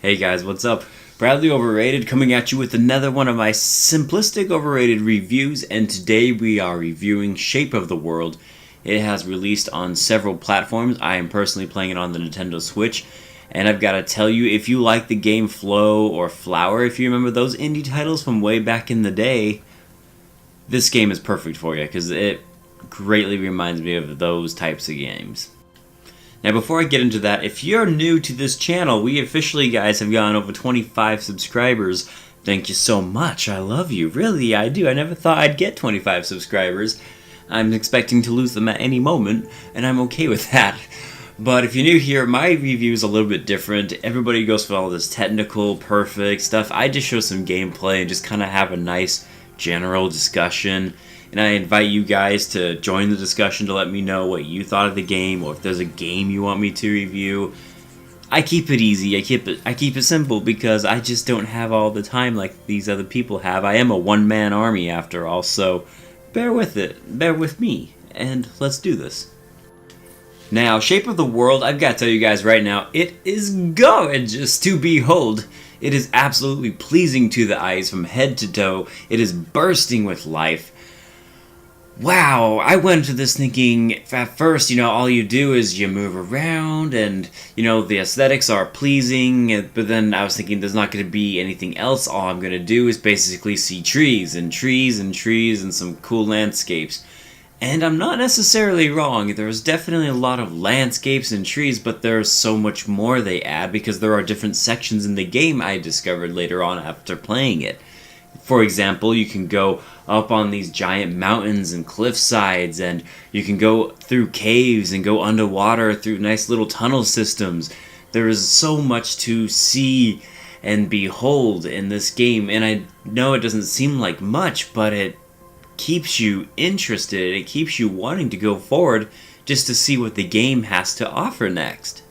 Hey guys, what's up? Bradley Overrated coming at you with another one of my simplistic overrated reviews, and today we are reviewing Shape of the World. It has released on several platforms. I am personally playing it on the Nintendo Switch, and I've got to tell you, if you like the game Flow or Flower, if you remember those indie titles from way back in the day, this game is perfect for you because it greatly reminds me of those types of games. Now, before I get into that, if you're new to this channel, we officially, guys, have gotten over 25 subscribers. Thank you so much. I love you. Really, I do. I never thought I'd get 25 subscribers. I'm expecting to lose them at any moment, and I'm okay with that. But if you're new here, my review is a little bit different. Everybody goes for all this technical, perfect stuff. I just show some gameplay and just kind of have a nice general discussion. And I invite you guys to join the discussion to let me know what you thought of the game, or if there's a game you want me to review. I keep it easy. I keep it simple because I just don't have all the time like these other people have. I am a one-man army after all, so bear with it. Bear with me, and let's do this. Now, Shape of the World, I've got to tell you guys right now, it is gorgeous to behold. It is absolutely pleasing to the eyes from head to toe. It is bursting with life. Wow, I went into this thinking, at first, all you do is you move around and, the aesthetics are pleasing, but then I was thinking there's not going to be anything else. All I'm going to do is basically see trees and trees and trees and some cool landscapes. And I'm not necessarily wrong. There's definitely a lot of landscapes and trees, but there's so much more they add because there are different sections in the game I discovered later on after playing it. For example, you can go up on these giant mountains and cliff sides, and you can go through caves and go underwater through nice little tunnel systems. There is so much to see and behold in this game, and I know it doesn't seem like much, but it keeps you interested. It keeps you wanting to go forward just to see what the game has to offer next.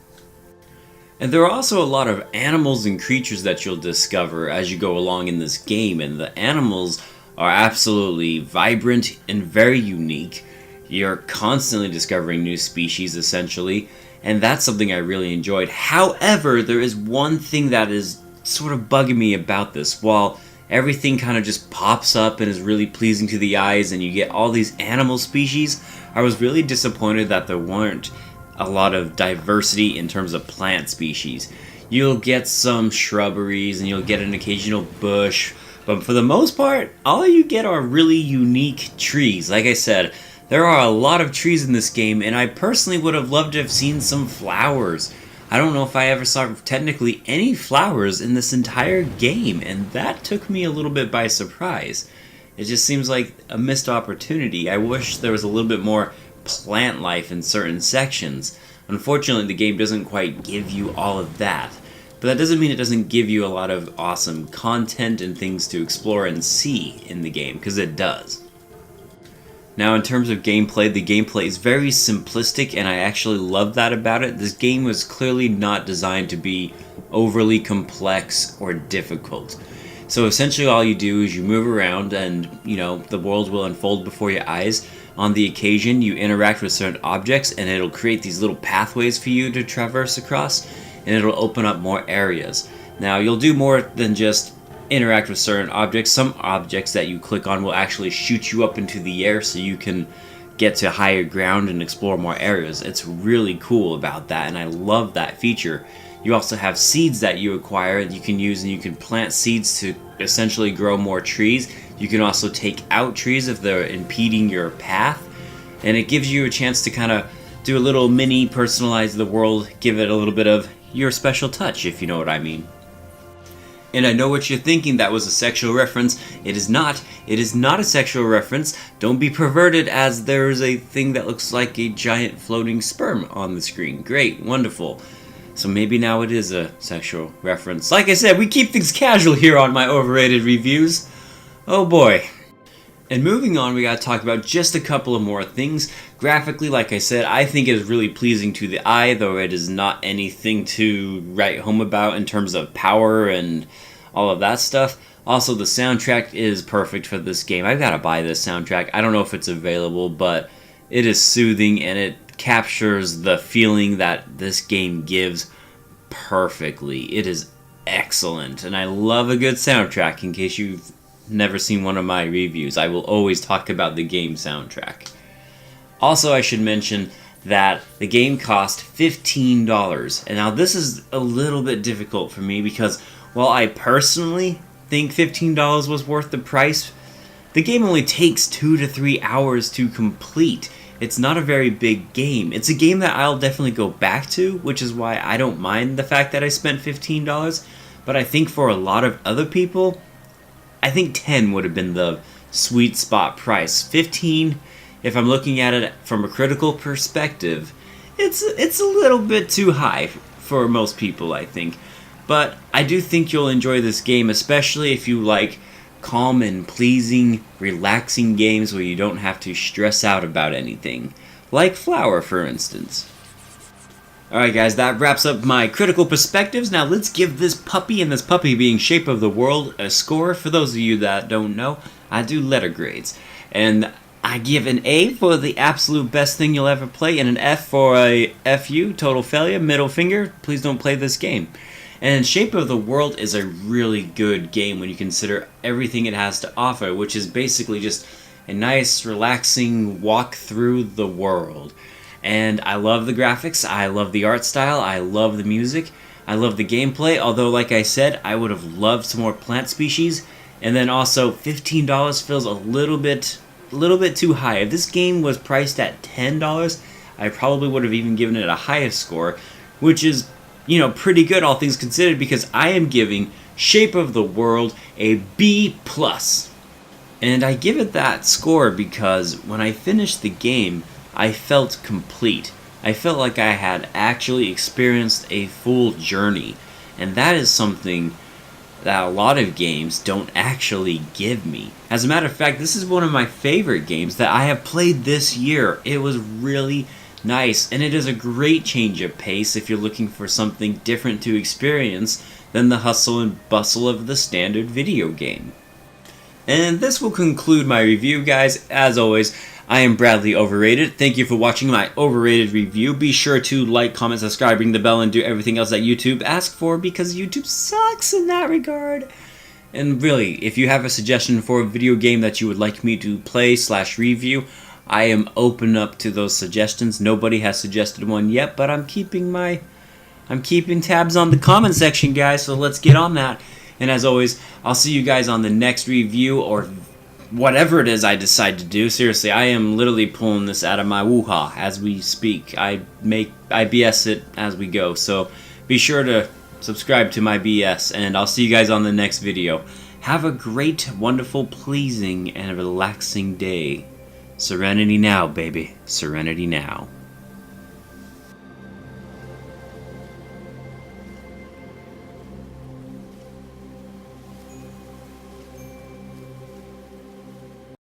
And there are also a lot of animals and creatures that you'll discover as you go along in this game, and the animals are absolutely vibrant and very unique. You're constantly discovering new species, essentially, and that's something I really enjoyed. However, there is one thing that is sort of bugging me about this. While everything kind of just pops up and is really pleasing to the eyes, and you get all these animal species, I was really disappointed that there weren't a lot of diversity in terms of plant species. You'll get some shrubberies and you'll get an occasional bush, but for the most part, all you get are really unique trees. Like I said, there are a lot of trees in this game, and I personally would have loved to have seen some flowers. I don't know if I ever saw technically any flowers in this entire game, and that took me a little bit by surprise. It just seems like a missed opportunity. I wish there was a little bit more plant life in certain sections. Unfortunately, the game doesn't quite give you all of that. But that doesn't mean it doesn't give you a lot of awesome content and things to explore and see in the game, because it does. Now, in terms of gameplay, the gameplay is very simplistic, and I actually love that about it. This game was clearly not designed to be overly complex or difficult. So essentially all you do is you move around and, the world will unfold before your eyes. On the occasion, you interact with certain objects, and it'll create these little pathways for you to traverse across, and it'll open up more areas. Now, you'll do more than just interact with certain objects. Some objects that you click on will actually shoot you up into the air so you can get to higher ground and explore more areas. It's really cool about that, and I love that feature. You also have seeds that you acquire that you can use, and you can plant seeds to essentially grow more trees. You can also take out trees if they're impeding your path, and it gives you a chance to kind of do a little mini personalize the world, give it a little bit of your special touch, if you know what I mean. And I know what you're thinking, that was a sexual reference. It is not. It is not a sexual reference. Don't be perverted, as there's a thing that looks like a giant floating sperm on the screen. Great, wonderful. So maybe now it is a sexual reference. Like I said, we keep things casual here on my overrated reviews. Oh boy. And moving on, we gotta talk about just a couple of more things. Graphically, like I said, I think it is really pleasing to the eye, though it is not anything to write home about in terms of power and all of that stuff. Also, the soundtrack is perfect for this game. I've gotta buy this soundtrack. I don't know if it's available, but it is soothing and it captures the feeling that this game gives perfectly. It is excellent, and I love a good soundtrack. In case you've never seen one of my reviews, I will always talk about the game soundtrack. Also, I should mention that the game cost $15, and now this is a little bit difficult for me because while I personally think $15 was worth the price, the game only takes 2 to 3 hours to complete. It's not a very big game. It's a game that I'll definitely go back to, which is why I don't mind the fact that I spent $15, but I think for a lot of other people, I think 10 would have been the sweet spot price. 15, if I'm looking at it from a critical perspective, it's a little bit too high for most people, I think. But I do think you'll enjoy this game, especially if you like calm and pleasing, relaxing games where you don't have to stress out about anything. Like Flower, for instance. Alright guys, that wraps up my critical perspectives. Now let's give this puppy, and this puppy being Shape of the World, a score. For those of you that don't know, I do letter grades. And I give an A for the absolute best thing you'll ever play, and an F for a FU, total failure, middle finger, please don't play this game. And Shape of the World is a really good game when you consider everything it has to offer, which is basically just a nice, relaxing walk through the world. And I love the graphics, I love the art style, I love the music, I love the gameplay, although like I said, I would have loved some more plant species. And then also, $15 feels a little bit too high. If this game was priced at $10, I probably would have even given it a higher score, which is, you know, pretty good all things considered, because I am giving Shape of the World a B+. And I give it that score because when I finished the game, I felt complete. I felt like I had actually experienced a full journey. And that is something that a lot of games don't actually give me. As a matter of fact, this is one of my favorite games that I have played this year. It was really nice, and it is a great change of pace if you're looking for something different to experience than the hustle and bustle of the standard video game. And this will conclude my review, guys. As always, I am Bradley Overrated. Thank you for watching my Overrated review. Be sure to like, comment, subscribe, ring the bell, and do everything else that YouTube asks for, because YouTube sucks in that regard. And really, if you have a suggestion for a video game that you would like me to play/review, I am open up to those suggestions. Nobody has suggested one yet, but I'm keeping tabs on the comment section, guys, so let's get on that. And as always, I'll see you guys on the next review, or whatever it is I decide to do. Seriously, I am literally pulling this out of my woo-ha as we speak. I BS it as we go, so be sure to subscribe to my BS, and I'll see you guys on the next video. Have a great, wonderful, pleasing, and relaxing day. Serenity now, baby. Serenity now.